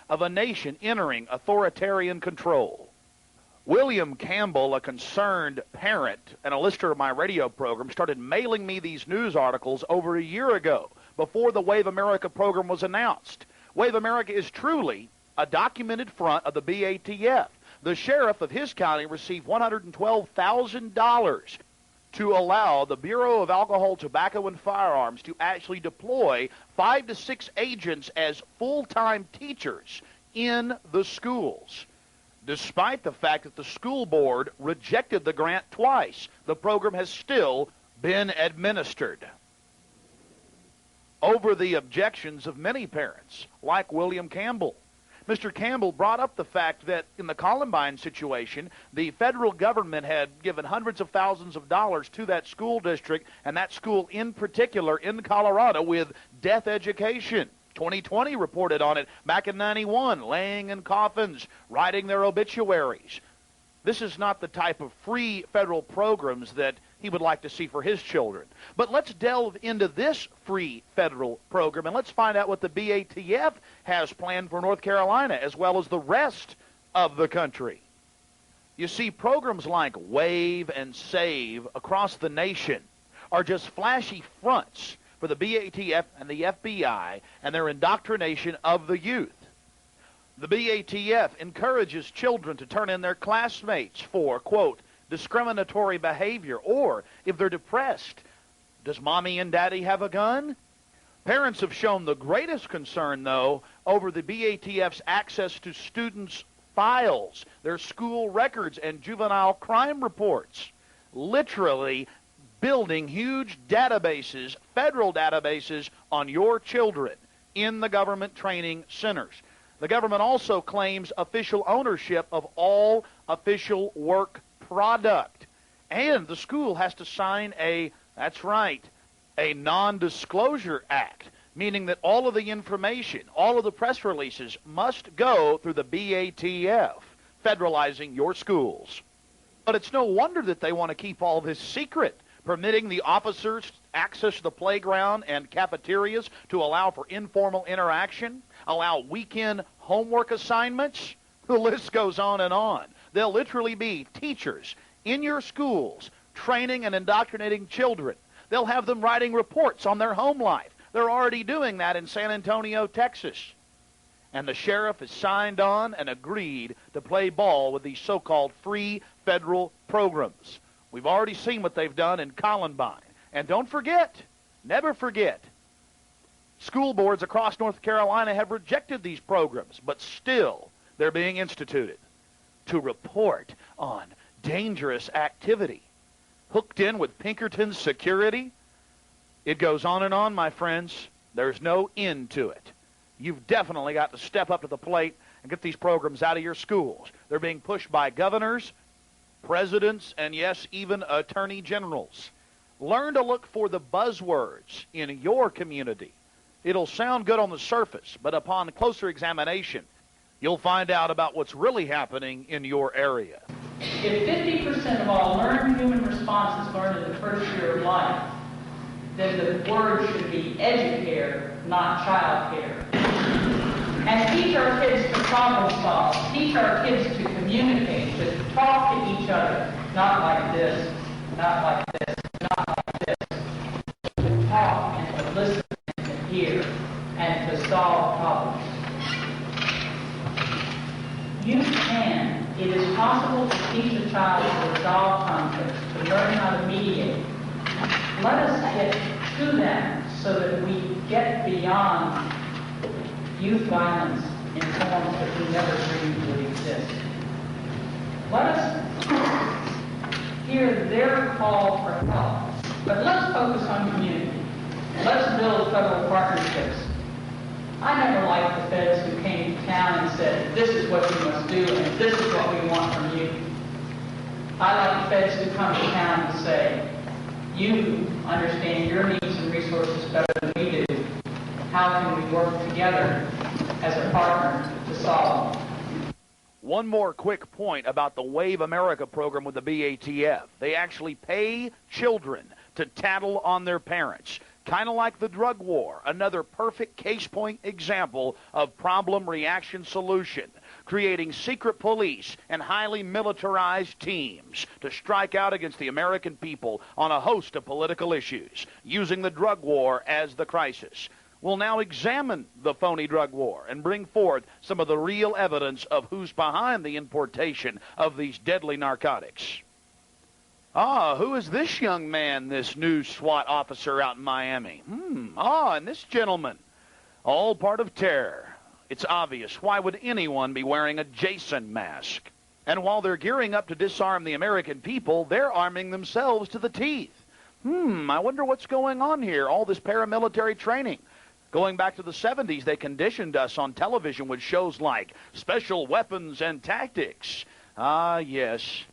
of a nation entering authoritarian control. William Campbell, a concerned parent and a listener of my radio program, started mailing me these news articles over a year ago, before the Wave America program was announced. Wave America is truly a documented front of the BATF. The sheriff of his county received $112,000 to allow the Bureau of Alcohol, Tobacco, and Firearms to actually deploy 5 to 6 agents as full-time teachers in the schools. Despite the fact that the school board rejected the grant twice, the program has still been administered over the objections of many parents, like William Campbell. Mr. Campbell brought up the fact that in the Columbine situation, the federal government had given hundreds of thousands of dollars to that school district, and that school in particular in Colorado, with death education. 2020 reported on it back in 91, laying in coffins, writing their obituaries. This is not the type of free federal programs that he would like to see for his children. But let's delve into this free federal program, and let's find out what the BATF has planned for North Carolina as well as the rest of the country. You see, programs like WAVE and SAVE across the nation are just flashy fronts for the BATF and the FBI and their indoctrination of the youth. The BATF encourages children to turn in their classmates for, quote, discriminatory behavior, or if they're depressed, does mommy and daddy have a gun? Parents have shown the greatest concern, though, over the BATF's access to students' files, their school records, and juvenile crime reports. Literally building huge databases, federal databases, on your children in the government training centers. The government also claims official ownership of all official work product. And the school has to sign a non-disclosure act, meaning that all of the information, all of the press releases must go through the BATF, federalizing your schools. But it's no wonder that they want to keep all this secret, permitting the officers access to the playground and cafeterias to allow for informal interaction, allow weekend homework assignments. The list goes on and on. They'll literally be teachers in your schools training and indoctrinating children. They'll have them writing reports on their home life. They're already doing that in San Antonio, Texas. And the sheriff has signed on and agreed to play ball with these so-called free federal programs. We've already seen what they've done in Columbine. And don't forget, never forget, school boards across North Carolina have rejected these programs, but still they're being instituted to report on dangerous activity. Hooked in with Pinkerton's security? It goes on and on, my friends. There's no end to it. You've definitely got to step up to the plate and get these programs out of your schools. They're being pushed by governors, presidents, and yes, even attorney generals. Learn to look for the buzzwords in your community. It'll sound good on the surface, but upon closer examination, you'll find out about what's really happening in your area. If 50% of all learned human response is learned in the first year of life, then the word should be educare, not child care. And teach our kids to problem solve, teach our kids to communicate, to talk to each other, not like this, not like this, not like this, to talk and to listen and to hear and to solve problems. You can. It is possible to teach a child to resolve conflicts, to learn how to mediate. Let us get to that so that we get beyond youth violence in forms that we never dreamed would exist. Let us hear their call for help, but let's focus on community. Let's build federal partnerships. I never liked the feds who came to town and said, this is what you must do and this is what we want from you. I like the feds who come to town and say, you understand your needs and resources better than we do. How can we work together as a partner to solve them? One more quick point about the Wave America program with the BATF. They actually pay children to tattle on their parents, Kind of like the drug war, another perfect case point example of problem reaction solution, creating secret police and highly militarized teams to strike out against the American people on a host of political issues, using the drug war as the crisis. We'll now examine the phony drug war and bring forth some of the real evidence of who's behind the importation of these deadly narcotics. Who is this young man, this new SWAT officer out in Miami? And this gentleman, all part of terror. It's obvious. Why would anyone be wearing a Jason mask? And while they're gearing up to disarm the American people, they're arming themselves to the teeth. I wonder what's going on here, all this paramilitary training. Going back to the 70s, they conditioned us on television with shows like Special Weapons and Tactics. Yes.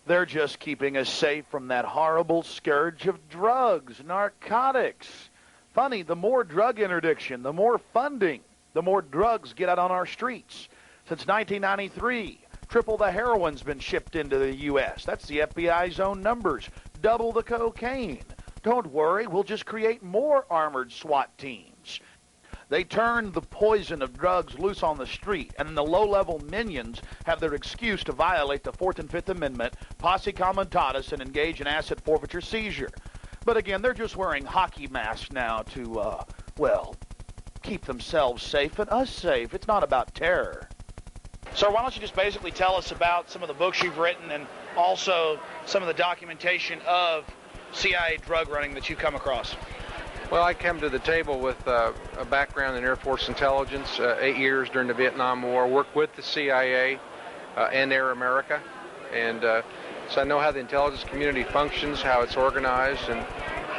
They're just keeping us safe from that horrible scourge of drugs, narcotics. Funny, the more drug interdiction, the more funding, the more drugs get out on our streets. Since 1993, triple the heroin's been shipped into the U.S. That's the FBI's own numbers. Double the cocaine. Don't worry, we'll just create more armored SWAT teams. They turn the poison of drugs loose on the street, and then the low-level minions have their excuse to violate the 4th and 5th Amendment, posse comitatus, and engage in asset forfeiture seizure. But again, they're just wearing hockey masks now to, keep themselves safe and us safe. It's not about terror. Sir, why don't you just basically tell us about some of the books you've written and also some of the documentation of CIA drug running that you come across? Well, I come to the table with a background in Air Force intelligence, 8 years during the Vietnam War, worked with the CIA and Air America, and so I know how the intelligence community functions, how it's organized, and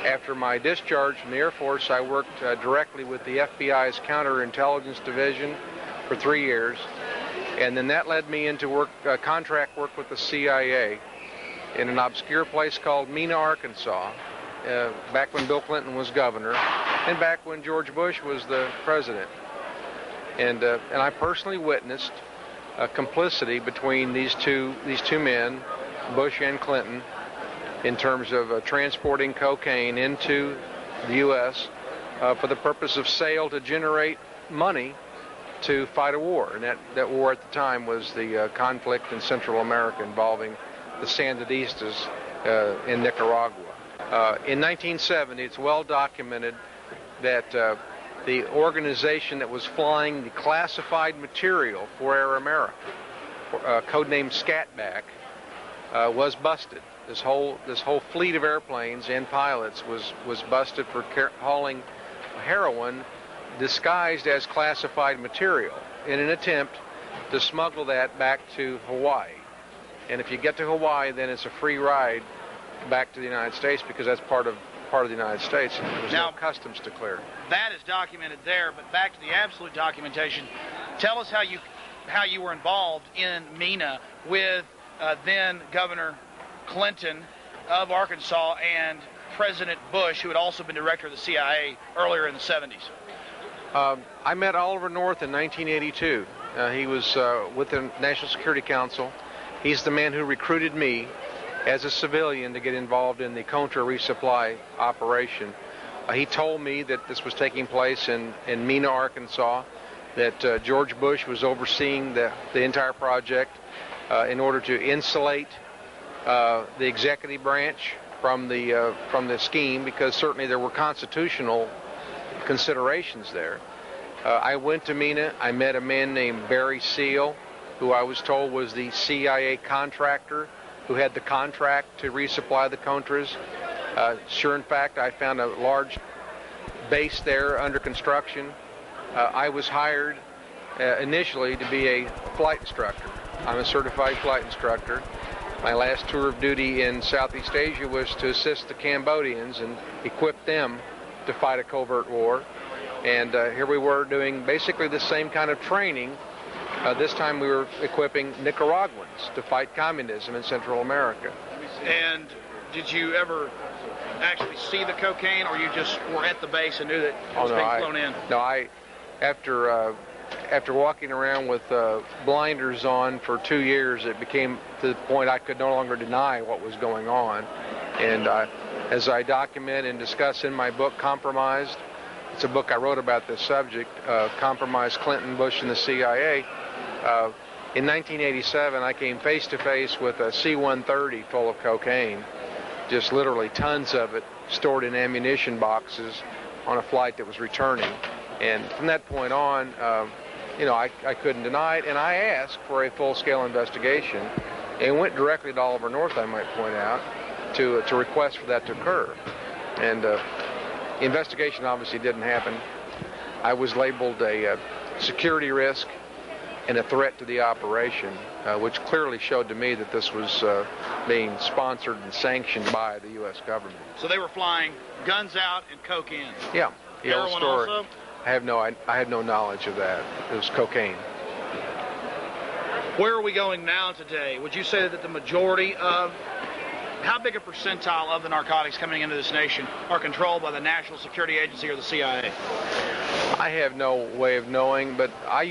after my discharge from the Air Force, I worked directly with the FBI's counterintelligence division for 3 years, and then that led me into contract work with the CIA in an obscure place called Mena, Arkansas, back when Bill Clinton was governor, and back when George Bush was the president. And I personally witnessed complicity between these two men, Bush and Clinton, in terms of transporting cocaine into the U.S. For the purpose of sale to generate money to fight a war. And that war at the time was the conflict in Central America involving the Sandinistas in Nicaragua. In 1970, it's well documented that the organization that was flying the classified material for Air America, codenamed Scatback, was busted. This whole fleet of airplanes and pilots was busted for hauling heroin disguised as classified material in an attempt to smuggle that back to Hawaii. And if you get to Hawaii, then it's a free ride back to the United States, because that's part of the United States, and there's no customs to clear. That is documented there, but back to the absolute documentation. Tell us how you were involved in Mena with then Governor Clinton of Arkansas and President Bush, who had also been director of the CIA earlier in the 70s. I met Oliver North in 1982. He was with the National Security Council. He's the man who recruited me as a civilian to get involved in the Contra resupply operation. He told me that this was taking place in Mena, Arkansas, that George Bush was overseeing the entire project in order to insulate the executive branch from the scheme, because certainly there were constitutional considerations there. I went to Mena. I met a man named Barry Seal, who I was told was the CIA contractor who had the contract to resupply the Contras. Sure, in fact, I found a large base there under construction. I was hired initially to be a flight instructor. I'm a certified flight instructor. My last tour of duty in Southeast Asia was to assist the Cambodians and equip them to fight a covert war. And here we were doing basically the same kind of training. This time we were equipping Nicaraguans to fight communism in Central America. And did you ever actually see the cocaine, or you just were at the base and knew that it was being flown in? No, after walking around with blinders on for 2 years, it became to the point I could no longer deny what was going on. And as I document and discuss in my book, Compromised. It's a book I wrote about this subject, Compromise Clinton, Bush, and the CIA. In 1987, I came face to face with a C-130 full of cocaine, just literally tons of it stored in ammunition boxes on a flight that was returning. And from that point on, I couldn't deny it, and I asked for a full-scale investigation, and went directly to Oliver North, I might point out, to request for that to occur. And the investigation obviously didn't happen. I was labeled a security risk and a threat to the operation, which clearly showed to me that this was being sponsored and sanctioned by the U.S. government. So they were flying guns out and coke in? Yeah. Heroin also? I had no knowledge of that. It was cocaine. Where are we going now today? Would you say that the majority of, how big a percentile of the narcotics coming into this nation are controlled by the National Security Agency or the CIA? I have no way of knowing, but I